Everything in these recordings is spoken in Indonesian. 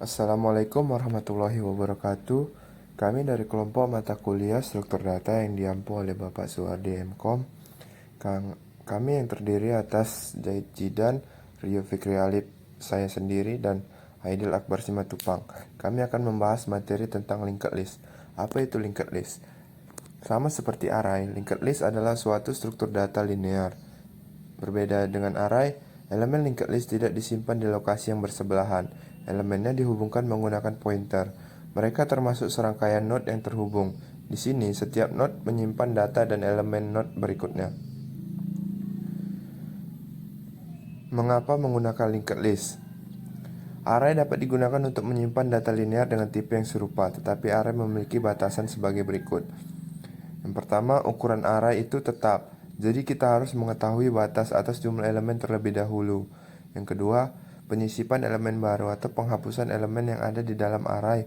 Assalamualaikum warahmatullahi wabarakatuh. Kami dari kelompok mata kuliah struktur data yang diampu oleh Bapak Suwardi MKom. Kami yang terdiri atas Zaid Jidan, Rio Fikri Alip, saya sendiri, dan Aidil Akbar Simatupang. Kami akan membahas materi tentang linked list. Apa itu linked list? Sama seperti array, linked list adalah suatu struktur data linear. Berbeda dengan array, elemen linked list tidak disimpan di lokasi yang bersebelahan. Elemennya dihubungkan menggunakan pointer. Mereka termasuk serangkaian node yang terhubung. Di sini, setiap node menyimpan data dan elemen node berikutnya. Mengapa menggunakan linked list? Array dapat digunakan untuk menyimpan data linear dengan tipe yang serupa, tetapi array memiliki batasan sebagai berikut. Yang pertama, ukuran array itu tetap, jadi kita harus mengetahui batas atas jumlah elemen terlebih dahulu. Yang kedua, penyisipan elemen baru atau penghapusan elemen yang ada di dalam array.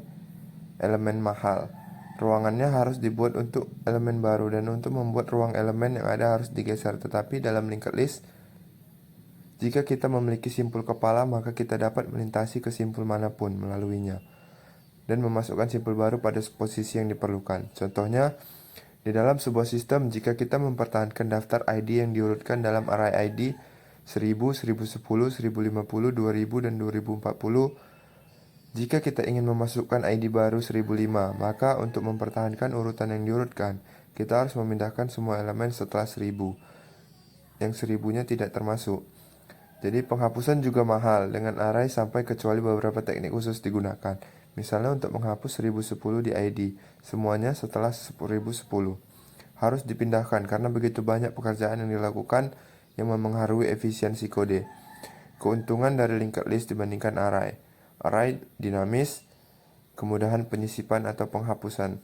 Elemen mahal. Ruangannya harus dibuat untuk elemen baru, dan untuk membuat ruang elemen yang ada harus digeser. Tetapi dalam linked list, jika kita memiliki simpul kepala, maka kita dapat melintasi ke simpul manapun melaluinya dan memasukkan simpul baru pada posisi yang diperlukan. Contohnya, di dalam sebuah sistem, jika kita mempertahankan daftar ID yang diurutkan dalam array ID 1000, 1010, 1050, 2000, dan 2040, jika kita ingin memasukkan ID baru 1005, maka untuk mempertahankan urutan yang diurutkan, kita harus memindahkan semua elemen setelah 1000, yang 1000-nya tidak termasuk. Jadi penghapusan juga mahal dengan array sampai kecuali beberapa teknik khusus digunakan. Misalnya untuk menghapus 1010 di ID, semuanya setelah 1010 harus dipindahkan karena begitu banyak pekerjaan yang dilakukan yang mempengaruhi efisiensi kode. Keuntungan dari linked list dibandingkan array. Array dinamis, kemudahan penyisipan atau penghapusan.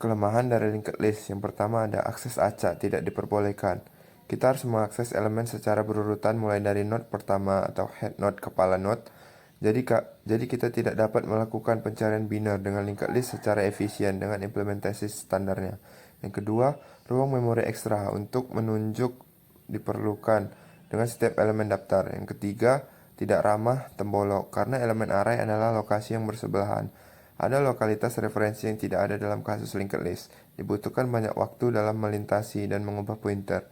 Kelemahan dari linked list. Yang pertama ada akses acak tidak diperbolehkan. Kita harus mengakses elemen secara berurutan mulai dari node pertama atau head node kepala node. Jadi kita tidak dapat melakukan pencarian biner dengan linked list secara efisien dengan implementasi standarnya. Yang kedua, ruang memori ekstra untuk menunjuk diperlukan dengan setiap elemen daftar. Yang ketiga, tidak ramah tembolok karena elemen array adalah lokasi yang bersebelahan. Ada lokalitas referensi yang tidak ada dalam kasus linked list. Dibutuhkan banyak waktu dalam melintasi dan mengubah pointer.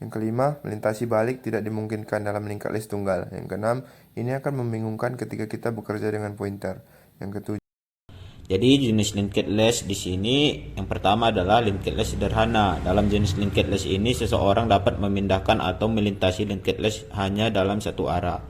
Yang kelima, melintasi balik tidak dimungkinkan dalam linked list tunggal. Yang keenam, ini akan membingungkan ketika kita bekerja dengan pointer. Yang ketujuh, Jadi jenis linked list di sini yang pertama adalah linked list sederhana. Dalam jenis linked list ini seseorang dapat memindahkan atau melintasi linked list hanya dalam satu arah.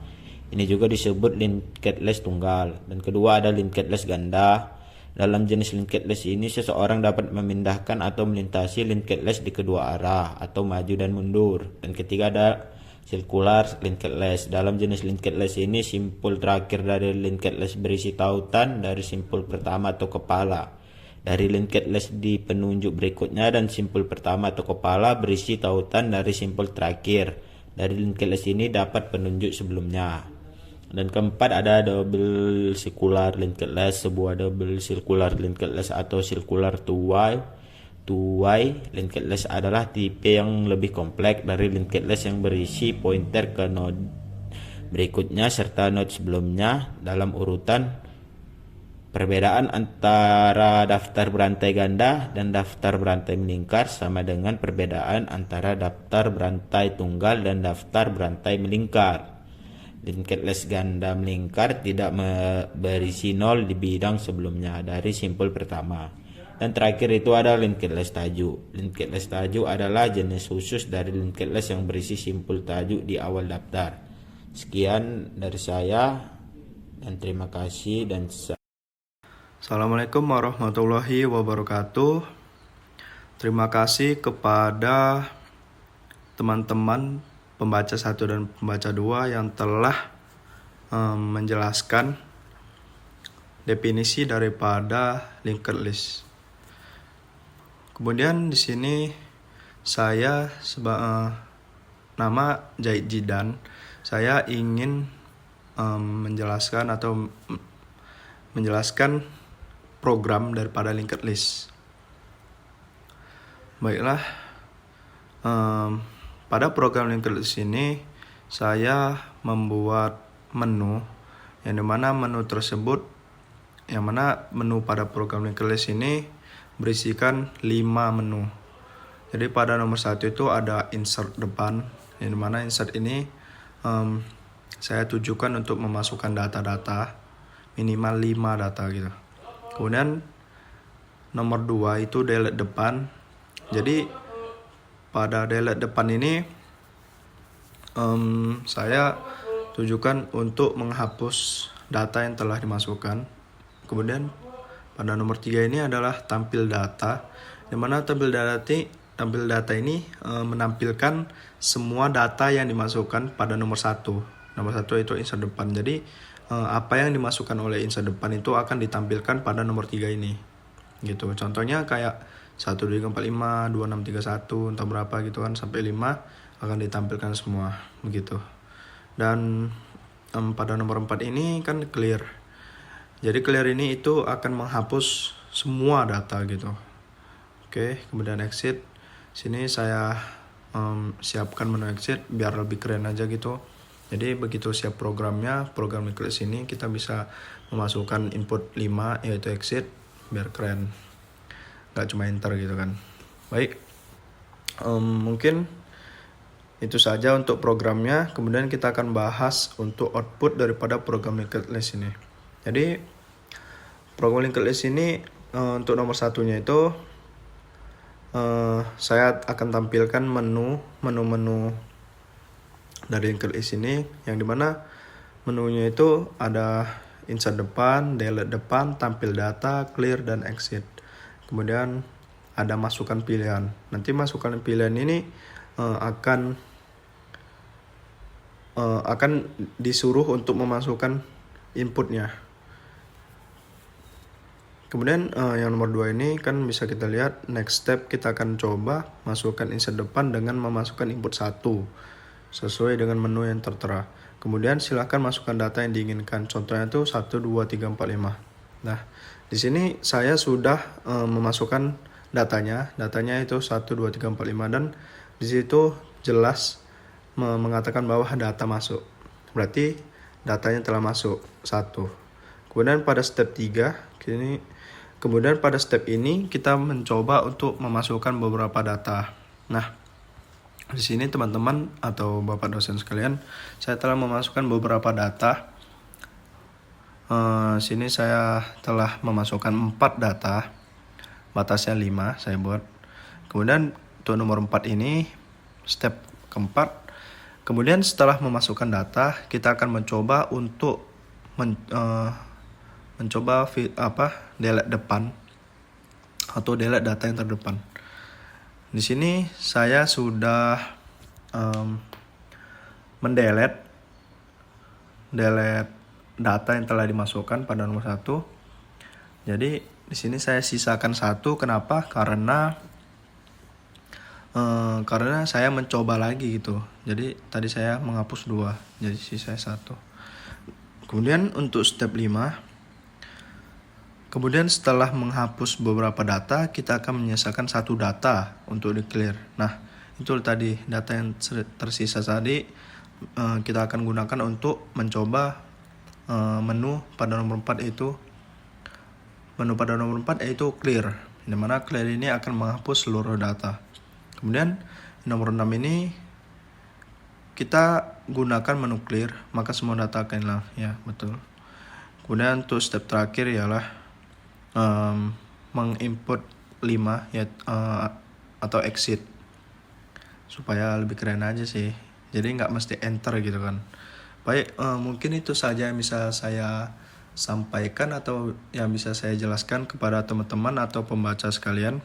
Ini juga disebut linked list tunggal. Dan kedua ada linked list ganda. Dalam jenis linked list ini seseorang dapat memindahkan atau melintasi linked list di kedua arah atau maju dan mundur. Dan ketiga ada circular linked list. Dalam jenis linked list ini simpul terakhir dari linked list berisi tautan dari simpul pertama atau kepala dari linked list di penunjuk berikutnya, dan simpul pertama atau kepala berisi tautan dari simpul terakhir dari linked list ini dapat penunjuk sebelumnya. Dan keempat ada double circular linked list. Sebuah double circular linked list atau circular two-way linked list adalah tipe yang lebih kompleks dari linked list yang berisi pointer ke node berikutnya serta node sebelumnya dalam urutan. Perbedaan antara daftar berantai ganda dan daftar berantai melingkar sama dengan perbedaan antara daftar berantai tunggal dan daftar berantai melingkar. Linked list ganda melingkar tidak berisi nol di bidang sebelumnya dari simpul pertama. Dan terakhir itu ada linked list tajuk. Linked list tajuk adalah jenis khusus dari linked list yang berisi simpul tajuk di awal daftar. Sekian dari saya dan terima kasih dan Assalamualaikum warahmatullahi wabarakatuh. Terima kasih kepada teman-teman pembaca 1 dan pembaca 2 yang telah menjelaskan definisi daripada linked list. Kemudian di sini saya nama Zaid Jidan. Saya ingin menjelaskan program daripada linked list. Baiklah, pada program linked list ini saya membuat menu, yang dimana menu tersebut, yang mana menu pada program linked list ini berisikan 5 menu. Jadi pada nomor 1 itu ada insert depan, yang dimana insert ini saya tujukan untuk memasukkan data-data, minimal 5 data gitu. Kemudian nomor 2 itu delete depan. Jadi pada delete depan ini saya tujukan untuk menghapus data yang telah dimasukkan. Kemudian pada nomor 3 ini adalah tampil data, di mana tampil data ini menampilkan semua data yang dimasukkan pada nomor 1. Nomor 1 itu insert depan. Jadi apa yang dimasukkan oleh insert depan itu akan ditampilkan pada nomor 3 ini. Gitu. Contohnya kayak 1, 2, 3, 4, 5, 2, 6, 3, 1, entah berapa gitu kan, sampai 5 akan ditampilkan semua begitu. Dan pada nomor 4 ini kan clear. Jadi clear ini itu akan menghapus semua data gitu. Oke, kemudian exit. Sini saya siapkan menu exit biar lebih keren aja gitu. Jadi begitu siap programnya, program linked list ini kita bisa memasukkan input 5 yaitu exit biar keren. Gak cuma enter gitu kan. Baik, mungkin itu saja untuk programnya. Kemudian kita akan bahas untuk output daripada program linked list ini. Jadi program linked list ini untuk nomor 1-nya itu saya akan tampilkan menu dari linked list ini, yang dimana menunya itu ada insert depan, delete depan, tampil data, clear, dan exit. Kemudian ada masukan pilihan. Nanti masukan pilihan ini akan disuruh untuk memasukkan inputnya. Kemudian yang nomor 2 ini kan bisa kita lihat next step, kita akan coba masukkan insert depan dengan memasukkan input 1 sesuai dengan menu yang tertera. Kemudian silakan masukkan data yang diinginkan. Contohnya itu 1, 2, 3, 4, 5. Nah, di sini saya sudah memasukkan datanya. Datanya itu 1, 2, 3, 4, 5 dan di situ jelas mengatakan bahwa data masuk. Berarti datanya telah masuk 1. Kemudian pada step 3 Kemudian pada step ini kita mencoba untuk memasukkan beberapa data. Nah, di sini teman-teman atau Bapak dosen sekalian, saya telah memasukkan beberapa data. Sini saya telah memasukkan 4 data. Batasnya 5 saya buat. Kemudian untuk nomor 4 ini step keempat. Kemudian setelah memasukkan data, kita akan mencoba untuk delete depan atau delete data yang terdepan. Di sini saya sudah mendelete data yang telah dimasukkan pada nomor 1. Jadi di sini saya sisakan 1. Kenapa? Karena saya mencoba lagi gitu. Jadi tadi saya menghapus 2, jadi sisa 1. Kemudian untuk step 5, kemudian setelah menghapus beberapa data, kita akan menyisakan 1 data untuk di clear. Nah, itu tadi data yang tersisa tadi kita akan gunakan untuk mencoba menu pada nomor 4 yaitu clear. Di mana clear ini akan menghapus seluruh data. Kemudian nomor 6 ini kita gunakan menu clear, maka semua data akan hilang. Ya, betul. Kemudian untuk step terakhir ialah menginput 5 atau exit supaya lebih keren aja sih, jadi nggak mesti enter gitu kan. Baik, mungkin itu saja yang bisa saya sampaikan atau yang bisa saya jelaskan kepada teman-teman atau pembaca sekalian.